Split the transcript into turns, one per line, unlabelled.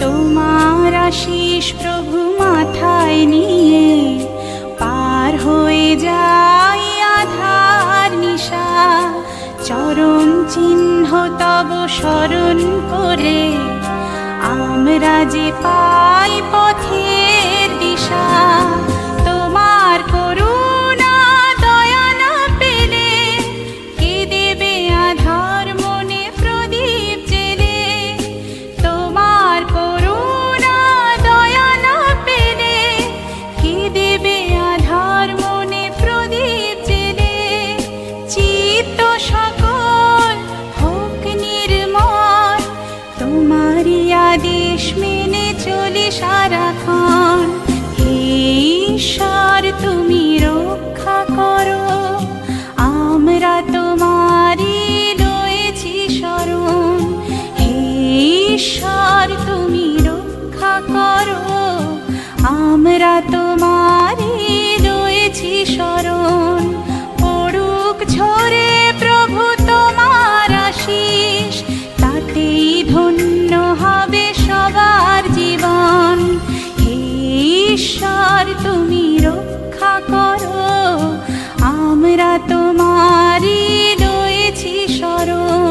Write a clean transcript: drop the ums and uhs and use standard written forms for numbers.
তোমার আশিস প্রভু মাথায় নিয়ে পার হয়ে যাই আধার নিশা। চরণ চিহ্ন তব স্মরণ করে আমরা যে পাই পথের দিশা। তোমার করুণা দয়া না পেলে কে দেবে আধার মনে প্রদীপ জেলে। তোমার করুণা দয়া না পেলে কে দেবে আধার মনে প্রদীপ জেলে। চিত্ত সকল হোক নির্মল, তোমারই আদেশ মেনে চলি সারাক্ষণ। হে ঈশ্বর তুমি রক্ষা করো, আমরা তোমারই রয়েছি শরণ। হে ঈশ্বর তুমি রক্ষা করো, আমরা তোমারই রয়েছি শরণ। পড়ুক ঝরে প্রভু তোমার আশিস, তাতেই ধন্য হবে সবার জীবন। হে ঈশ্বর তুমি রক্ষা করো, আমরা তোমারই রয়েছি শরণ।